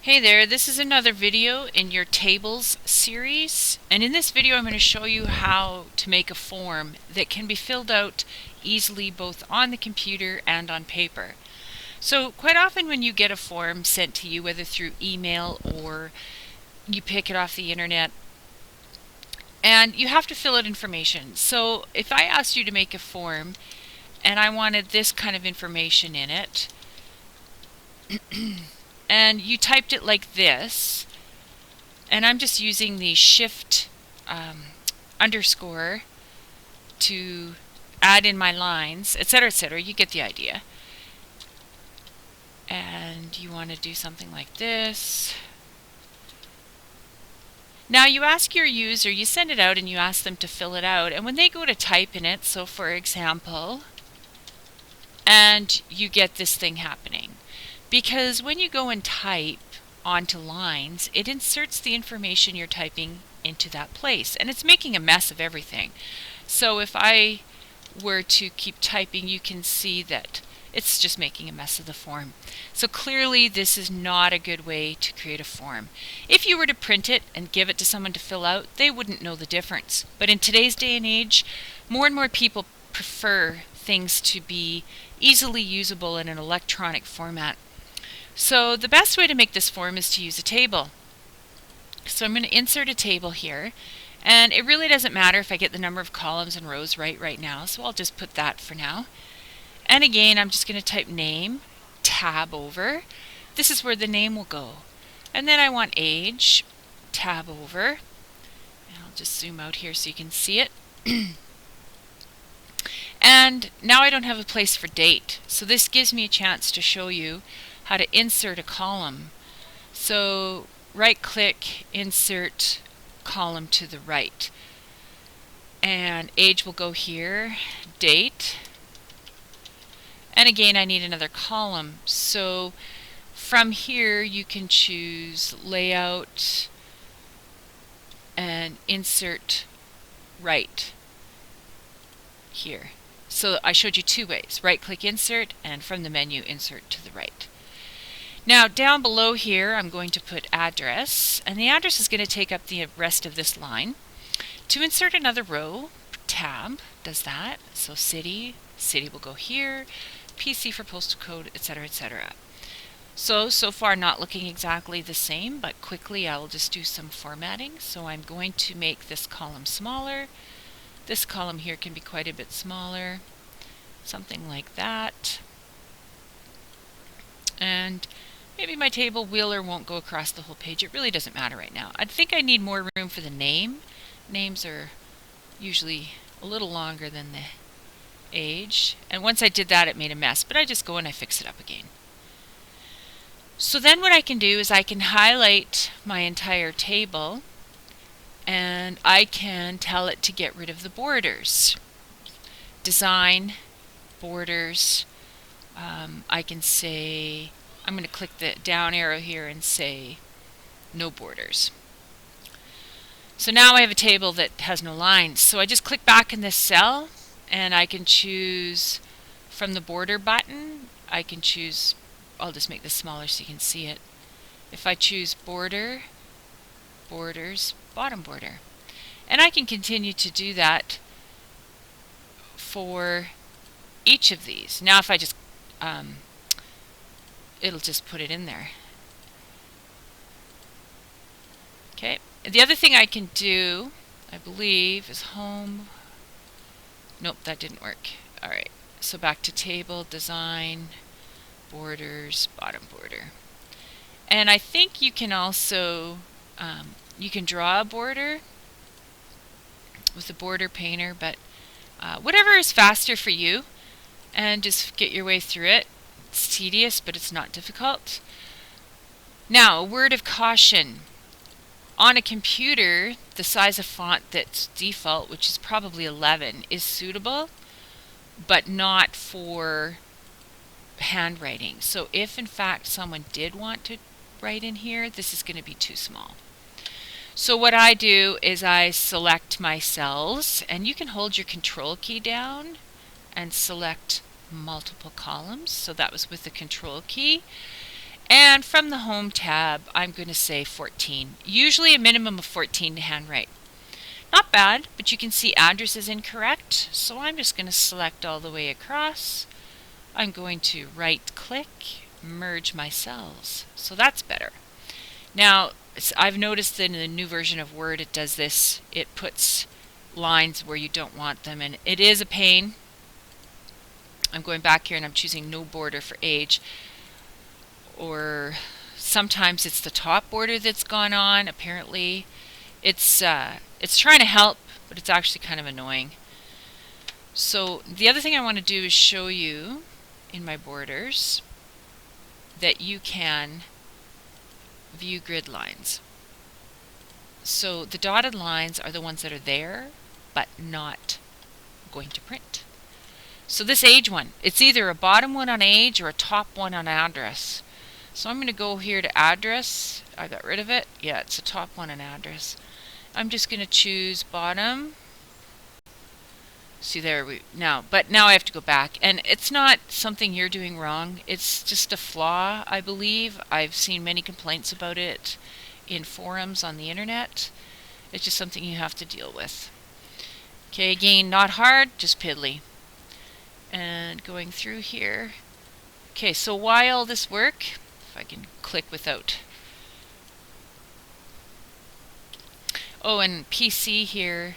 Hey there, this is another video in your tables series, and in this video I'm going to show you how to make a form that can be filled out easily both on the computer and on paper. So quite often when you get a form sent to you, whether through email or you pick it off the internet, and you have to fill out information. So if I asked you to make a form and I wanted this kind of information in it, and you typed it like this, and I'm just using the shift underscore to add in my lines, etc., etc. You get the idea. And you want to do something like this. Now you ask your user, you send it out and you ask them to fill it out, and when they go to type in it, so for example, and you get this thing happening. Because when you go and type onto lines, it inserts the information you're typing into that place, and it's making a mess of everything. So if I were to keep typing, you can see that it's just making a mess of the form. So clearly this is not a good way to create a form. If you were to print it and give it to someone to fill out, they wouldn't know the difference. But in today's day and age, more and more people prefer things to be easily usable in an electronic format. So the best way to make this form is to use a table. So I'm going to insert a table here, and it really doesn't matter if I get the number of columns and rows right now, so I'll just put that for now. And again, I'm just going to type name, tab over. This is where the name will go. And then I want age, tab over. And I'll just zoom out here so you can see it. And now I don't have a place for date, so this gives me a chance to show you how to insert a column. So right click, insert column to the right, and age will go here, date, and again I need another column. So from here you can choose layout and insert right here. So I showed you two ways, right click insert, and from the menu insert to the right. Now down below here I'm going to put address, and the address is going to take up the rest of this line. To insert another row, tab does that. So city will go here, PC for postal code, etc., etc. So far not looking exactly the same, but quickly I'll just do some formatting. So I'm going to make this column smaller. This column here can be quite a bit smaller, something like that. And maybe my table will or won't go across the whole page. It really doesn't matter right now. I think I need more room for the name. Names are usually a little longer than the age. And once I did that, it made a mess, but I just go and I fix it up again. So then what I can do is I can highlight my entire table, and I can tell it to get rid of the borders. Design, borders. I can say, I'm going to click the down arrow here and say no borders. So now I have a table that has no lines. So I just click back in this cell, and I can choose from the border button. I can choose, I'll just make this smaller so you can see it. If I choose border, borders, bottom border. And I can continue to do that for each of these. Now if I just, it'll just put it in there. Okay. The other thing I can do, I believe, is home. Nope, that didn't work. Alright, so back to table, design, borders, bottom border. And I think you can also, you can draw a border with the border painter, but whatever is faster for you, and just get your way through it. It's tedious, but it's not difficult. Now, a word of caution. On a computer, the size of font that's default, which is probably 11, is suitable, but not for handwriting. So if in fact someone did want to write in here, this is going to be too small. So what I do is I select my cells, and you can hold your control key down and select multiple columns. So that was with the control key. And from the Home tab, I'm going to say 14. Usually a minimum of 14 to handwrite. Not bad, but you can see address is incorrect, so I'm just going to select all the way across. I'm going to right-click, merge my cells. So that's better. Now, I've noticed that in the new version of Word it does this. It puts lines where you don't want them, and it is a pain. I'm going back here and I'm choosing no border for age. Or sometimes it's the top border that's gone on. Apparently it's trying to help, but it's actually kind of annoying. So the other thing I want to do is show you in my borders that you can view grid lines. So the dotted lines are the ones that are there but not going to print. So this age one, it's either a bottom one on age or a top one on address. So I'm going to go here to address. I got rid of it. Yeah, it's a top one on address. I'm just going to choose bottom. See there we but now I have to go back, and it's not something you're doing wrong. It's just a flaw, I believe. I've seen many complaints about it in forums on the internet. It's just something you have to deal with. Okay, again, not hard, just piddly. And going through here. Okay, so why all this work? If I can click without. Oh, and PC here,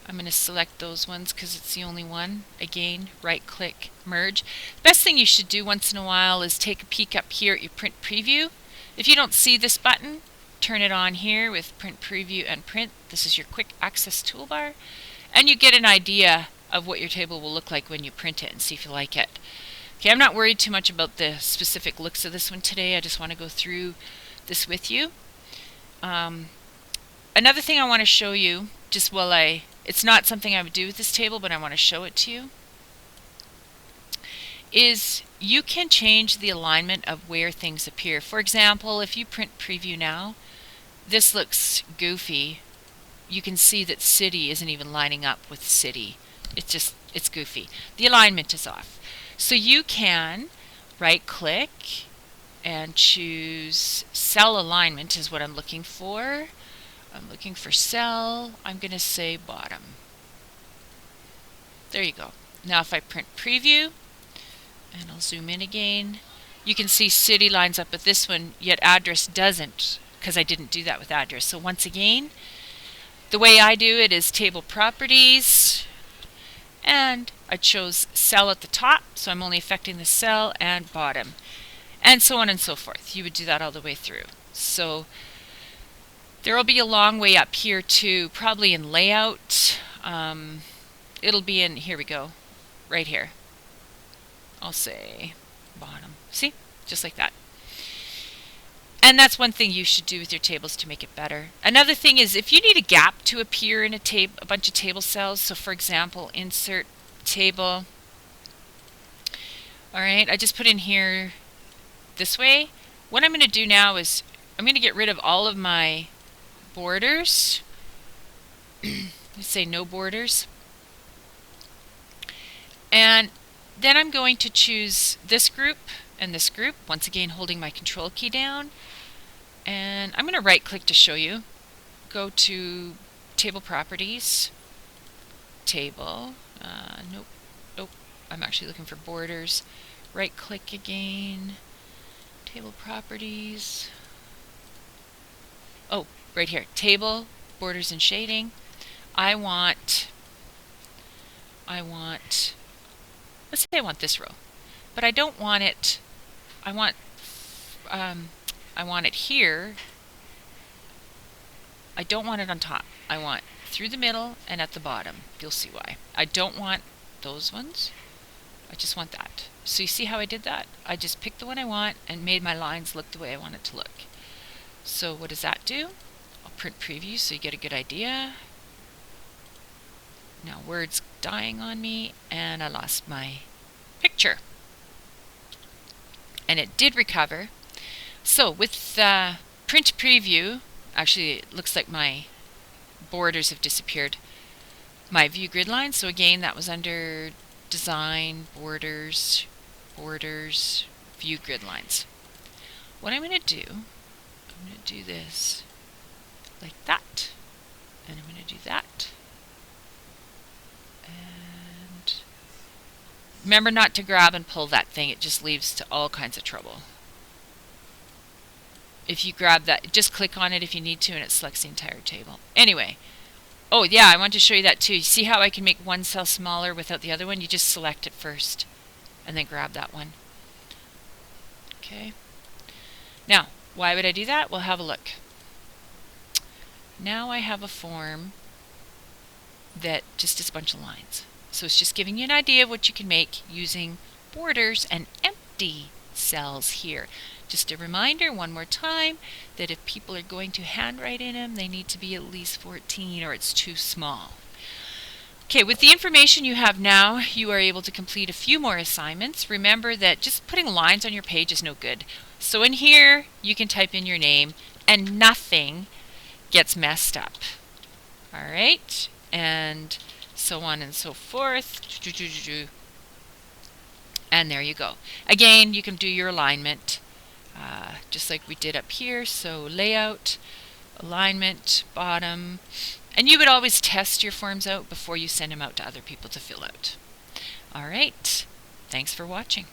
I'm going to select those ones because it's the only one. Again, right click, merge. Best thing you should do once in a while is take a peek up here at your print preview. If you don't see this button, turn it on here with print preview and print. This is your quick access toolbar, and you get an idea of what your table will look like when you print it and see if you like it. Okay, I'm not worried too much about the specific looks of this one today. I just want to go through this with you. Another thing I want to show you, just while it's not something I would do with this table, but I want to show it to you, is you can change the alignment of where things appear. For example, if you print preview now, this looks goofy. You can see that city isn't even lining up with city. It's goofy. The alignment is off. So you can right click and choose cell alignment is what I'm looking for. I'm looking for cell. I'm going to say bottom. There you go. Now if I print preview, and I'll zoom in again, you can see city lines up with this one, yet address doesn't, because I didn't do that with address. So once again, the way I do it is table properties, and I chose cell at the top, so I'm only affecting the cell, and bottom, and so on and so forth. You would do that all the way through. So there will be a long way up here too, probably in layout. It'll be in, here we go, right here. I'll say bottom. See? Just like that. And that's one thing you should do with your tables to make it better. Another thing is if you need a gap to appear in a bunch of table cells, so for example, insert table. Alright, I just put in here this way. What I'm going to do now is I'm going to get rid of all of my borders. Let's say no borders. And then I'm going to choose this group and this group, once again holding my control key down. And I'm going to right click to show you. Go to table properties, table, nope, I'm actually looking for borders. Right click again, table properties. Oh, right here, table, borders and shading. I want, let's say I want this row, but I don't want it, I want it here. I don't want it on top. I want through the middle and at the bottom. You'll see why. I don't want those ones. I just want that. So you see how I did that? I just picked the one I want and made my lines look the way I want it to look. So what does that do? I'll print preview so you get a good idea. Now Word's dying on me and I lost my picture. And it did recover. So with print preview, actually it looks like my borders have disappeared. My view grid line, so again that was under design, borders, view grid lines. what I'm going to do, I'm going to do this like that, and I'm going to do that. And remember not to grab and pull that thing, it just leads to all kinds of trouble. If you grab that, just click on it if you need to, and it selects the entire table. Anyway, oh yeah, I want to show you that too. You see how I can make one cell smaller without the other one? You just select it first and then grab that one. Okay. Now, why would I do that? We'll have a look. Now I have a form that just is a bunch of lines. So it's just giving you an idea of what you can make using borders and empty cells here. Just a reminder one more time that if people are going to handwrite in them, they need to be at least 14 or it's too small. Okay, with the information you have now, you are able to complete a few more assignments. Remember that just putting lines on your page is no good. So in here, you can type in your name and nothing gets messed up. All right, and so on and so forth. And there you go. Again, you can do your alignment just like we did up here. So layout, alignment, bottom. And you would always test your forms out before you send them out to other people to fill out. All right. Thanks for watching.